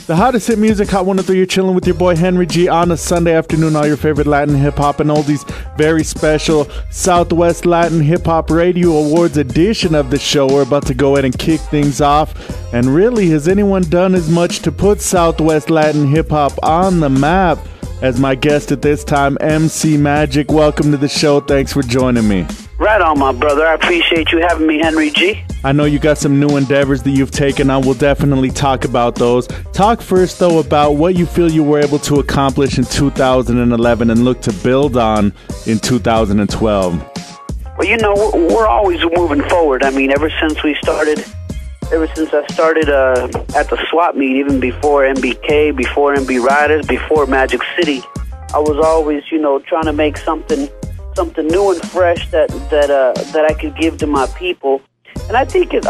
The hottest hit music, Hot 103. You're chilling with your boy Henry G on a Sunday afternoon. All your favorite Latin hip hop and oldies. Very special Southwest Latin Hip Hop Radio Awards edition of the show. We're about to go ahead and kick things off. And really, has anyone done as much to put Southwest Latin hip hop on the map as my guest at this time, MC Magic? Welcome to the show. Thanks for joining me. Right on, my brother. I appreciate you having me, Henry G. I know you got some new endeavors that you've taken on. We'll definitely talk about those. Talk first, though, about what you feel you were able to accomplish in 2011 and look to build on in 2012. Well, you know, we're always moving forward. I mean, ever since I started at the swap meet, even before MBK, before NB Ridaz, before Magic City, I was always, you know, trying to make something new and fresh that I could give to my people. And I think it's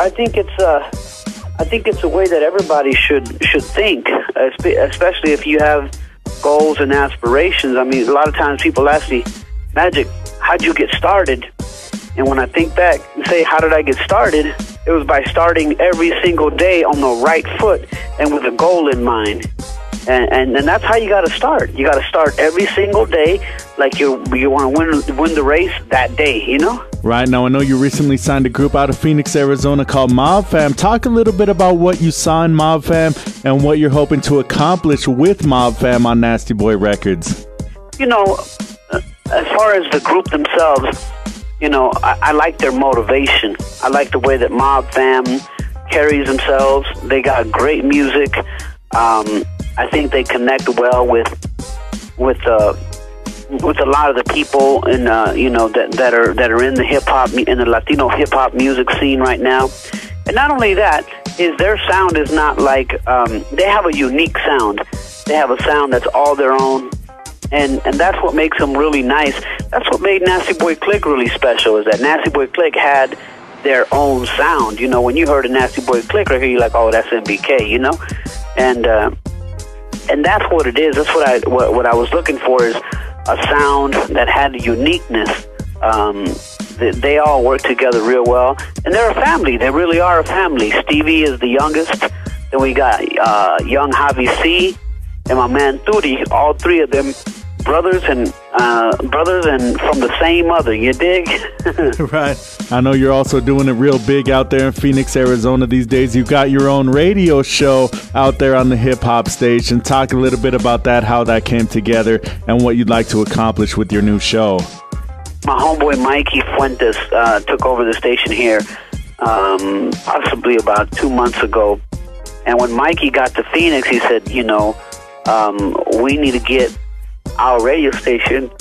a way that everybody should think, especially if you have goals and aspirations. I mean, a lot of times people ask me, Magic, how'd you get started? And when I think back and say, how did I get started? It was by starting every single day on the right foot and with a goal in mind. And that's how you got to start. You got to start every single day like you want to win the race that day, you know? Right. Now, I know you recently signed a group out of Phoenix, Arizona called Mob Fam. Talk a little bit about what you saw in Mob Fam and what you're hoping to accomplish with Mob Fam on Nasty Boy Records. You know, as far as the group themselves, you know, I like their motivation. I like the way that Mob Fam carries themselves. They got great music. I think they connect well with a lot of the people in you know, that are in the hip hop, in the Latino hip hop music scene right now. And not only that, is their sound is not like they have a unique sound. They have a sound that's all their own, and that's what makes them really nice. That's what made Nasty Boy Click really special. Is that Nasty Boy Click had their own sound. You know, when you heard a Nasty Boy Click right here, you're like, oh, that's MBK, you know, and that's what it is. That's what I was looking for, is a sound that had a uniqueness. They all work together real well, and they're a family. They really are a family. Stevie is the youngest. Then we got young Javi C and my man Turi. All three of them brothers and from the same mother. You dig? Right. I know you're also doing it real big out there in Phoenix, Arizona these days. You've got your own radio show out there on the hip hop station. Talk a little bit about that, how that came together, and what you'd like to accomplish with your new show. My homeboy Mikey Fuentes took over the station here possibly about 2 months ago. And when Mikey got to Phoenix, he said, you know, we need to get our radio station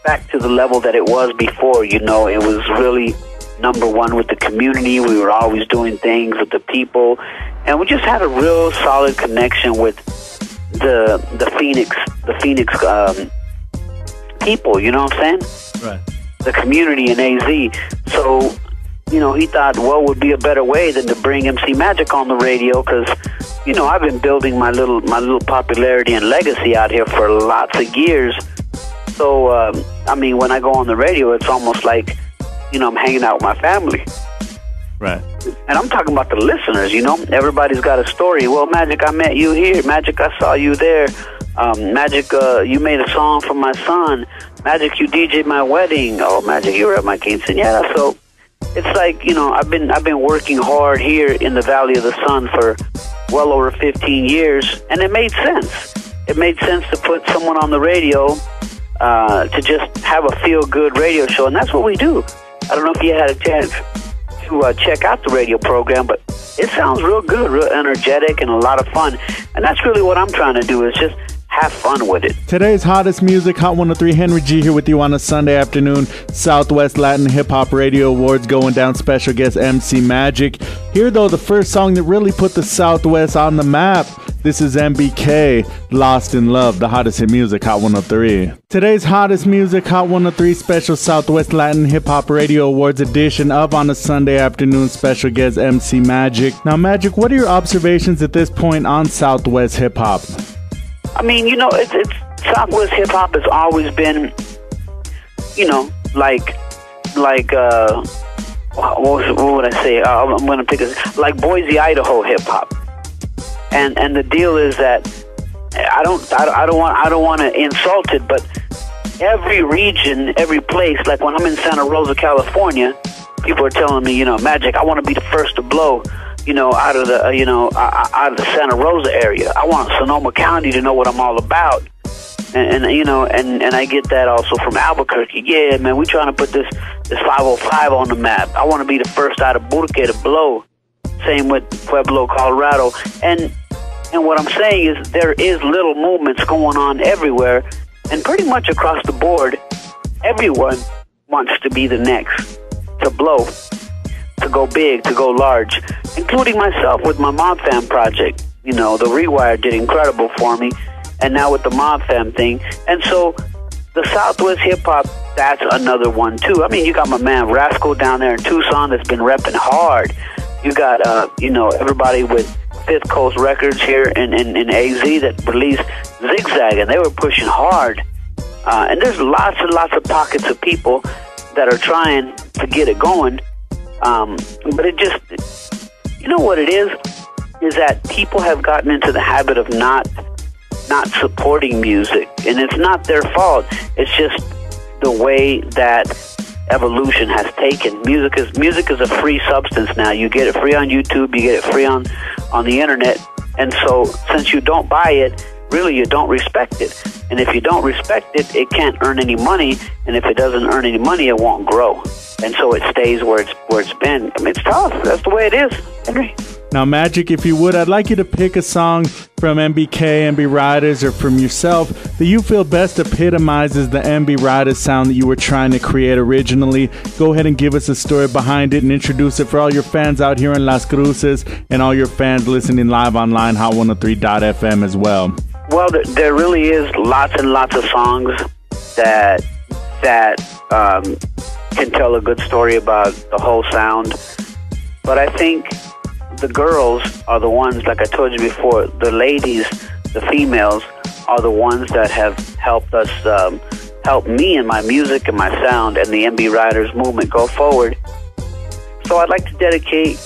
back to the level that it was before. You know, it was really number one with the community. We were always doing things with the people, and we just had a real solid connection with the Phoenix people. You know what I'm saying? Right. The community in AZ. So, you know, he thought, what would be a better way than to bring MC Magic on the radio? Because, you know, I've been building my little popularity and legacy out here for lots of years. So, I mean, when I go on the radio, it's almost like, you know, I'm hanging out with my family. Right. And I'm talking about the listeners, you know. Everybody's got a story. Well, Magic, I met you here. Magic, I saw you there. Magic, you made a song for my son. Magic, you DJ'd my wedding. Oh, Magic, you were at my quinceañera. So it's like, you know, I've been working hard here in the Valley of the Sun for well over 15 years, and it made sense. It made sense to put someone on the radio to just have a feel-good radio show, and that's what we do. I don't know if you had a chance to check out the radio program, but it sounds real good, real energetic, and a lot of fun. And that's really what I'm trying to do, is just have fun with it. Today's hottest music, Hot 103, Henry G here with you on a Sunday afternoon. Southwest Latin Hip Hop Radio Awards going down. Special guest MC Magic. Here, though, the first song that really put the Southwest on the map. This is MBK, Lost in Love, the hottest hit music, Hot 103. Today's hottest music, Hot 103, special Southwest Latin Hip Hop Radio Awards edition of On a Sunday Afternoon. Special guest MC Magic. Now, Magic, what are your observations at this point on Southwest hip hop? I mean, you know, it's Southwest hip hop has always been, you know, like what would I say? I'm gonna pick like Boise, Idaho hip hop. And the deal is that I don't want to insult it, but every region, every place, like when I'm in Santa Rosa, California, people are telling me, Magic, I want to be the first to blow, out of the, out of the Santa Rosa area. I want Sonoma County to know what I'm all about. And I get that also from Albuquerque. Yeah, man, we trying to put this 505 on the map. I want to be the first out of Burque to blow. Same with Pueblo, Colorado. And what I'm saying is there is little movements going on everywhere, and pretty much across the board, everyone wants to be the next to blow, to go big, to go large, including myself with my Mob Fam project. The Rewire did incredible for me, and now with the Mob Fam thing. And so the Southwest hip-hop, that's another one, too. I mean, you got my man Rascal down there in Tucson that's been repping hard. You got, everybody with Fifth Coast Records here in AZ that released Zigzag, and they were pushing hard. And there's lots and lots of pockets of people that are trying to get it going. But it just, what it is that people have gotten into the habit of not supporting music. And it's not their fault. It's just the way that evolution has taken. Music is a free substance now. You get it free on YouTube, you get it free on the internet. And so since you don't buy it, really you don't respect it. And if you don't respect it, it can't earn any money. And if it doesn't earn any money, it won't grow. And so it stays where it's been. I mean, it's tough. That's the way it is, Henry. Now, Magic, if you would, I'd like you to pick a song from NBK, NB Ridaz, or from yourself that you feel best epitomizes the NB Ridaz sound that you were trying to create originally. Go ahead and give us a story behind it and introduce it for all your fans out here in Las Cruces and all your fans listening live online, Hot 103.fm as well. Well, there really is lots and lots of songs that can tell a good story about the whole sound. But I think the girls are the ones, like I told you before, the ladies, the females, are the ones that have helped us, help me in my music and my sound and the NB Ridaz movement go forward. So I'd like to dedicate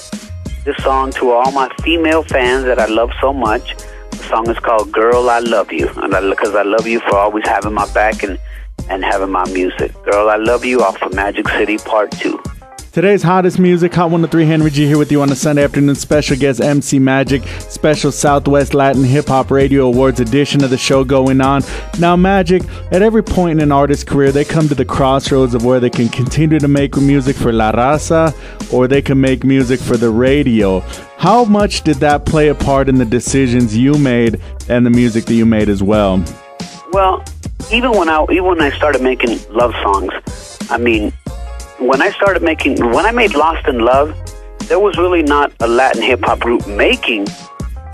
this song to all my female fans that I love so much. The song is called Girl, I Love You, and because I love you for always having my back and having my music. Girl, I Love You off of Magic City Part 2. Today's hottest music, Hot 103 Henry G here with you on a Sunday afternoon. Special guest MC Magic, special Southwest Latin Hip Hop Radio Awards edition of the show going on. Now, Magic, at every point in an artist's career, they come to the crossroads of where they can continue to make music for La Raza or they can make music for the radio. How much did that play a part in the decisions you made and the music that you made as well? Well, even when I started making love songs, I mean, when I made Lost in Love, there was really not a Latin hip-hop group making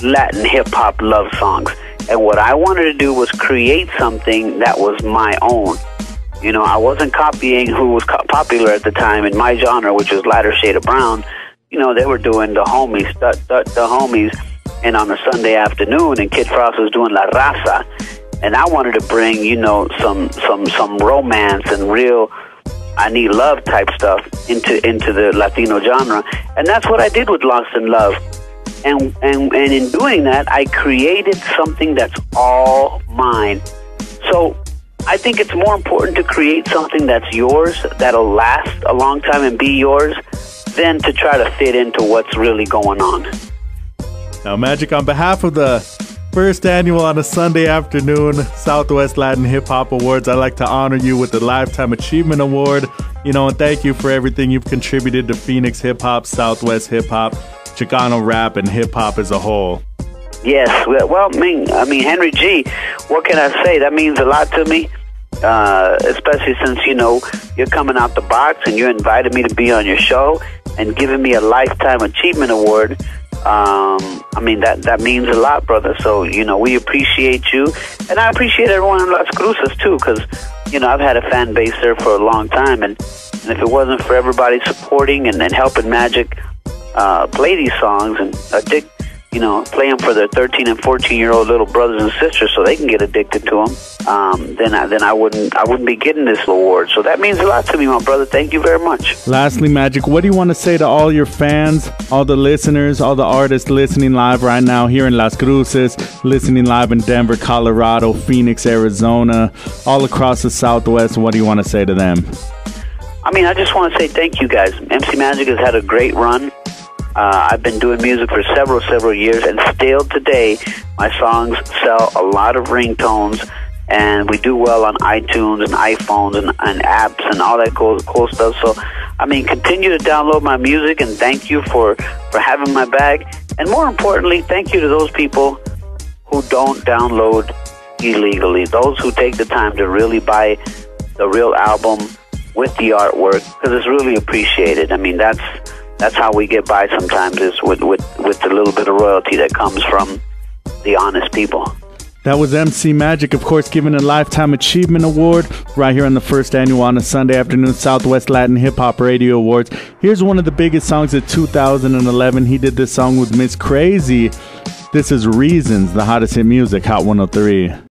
Latin hip-hop love songs. And what I wanted to do was create something that was my own. I wasn't copying who was popular at the time in my genre, which was lighter shade of brown. They were doing the homies, the homies, and on a Sunday afternoon, and Kid Frost was doing La Raza. And I wanted to bring, some romance and real I Need Love type stuff into the Latino genre. And that's what I did with Lost in Love. And in doing that, I created something that's all mine. So I think it's more important to create something that's yours, that'll last a long time and be yours, than to try to fit into what's really going on. Now, Magic, on behalf of the first annual on a Sunday afternoon Southwest Latin Hip Hop Awards, I'd like to honor you with the Lifetime Achievement Award, and thank you for everything you've contributed to Phoenix hip hop, Southwest hip hop, Chicano rap, and hip hop as a whole. Yes, well, I mean, Henry G, what can I say? That means a lot to me, especially since, you're coming out the box and you invited me to be on your show and giving me a Lifetime Achievement Award. That means a lot, brother. So, we appreciate you. And I appreciate everyone in Las Cruces, too, because, I've had a fan base there for a long time. And if it wasn't for everybody supporting and helping Magic play these songs and play them for their 13 and 14-year-old little brothers and sisters so they can get addicted to them, then I wouldn't be getting this award. So that means a lot to me, my brother. Thank you very much. Lastly, Magic, what do you want to say to all your fans, all the listeners, all the artists listening live right now here in Las Cruces, listening live in Denver, Colorado, Phoenix, Arizona, all across the Southwest? What do you want to say to them? I just want to say thank you, guys. MC Magic has had a great run. I've been doing music for several years, and still today, my songs sell a lot of ringtones, and we do well on iTunes and iPhones and apps and all that cool stuff. So, continue to download my music, and thank you for having my back. And more importantly, thank you to those people who don't download illegally, those who take the time to really buy the real album with the artwork, because it's really appreciated. That's how we get by sometimes, is with the little bit of royalty that comes from the honest people. That was MC Magic, of course, given a Lifetime Achievement Award right here on the first annual On a Sunday Afternoon Southwest Latin Hip Hop Radio Awards. Here's one of the biggest songs of 2011. He did this song with Miss Crazy. This is Reasons, the hottest hit music, Hot 103.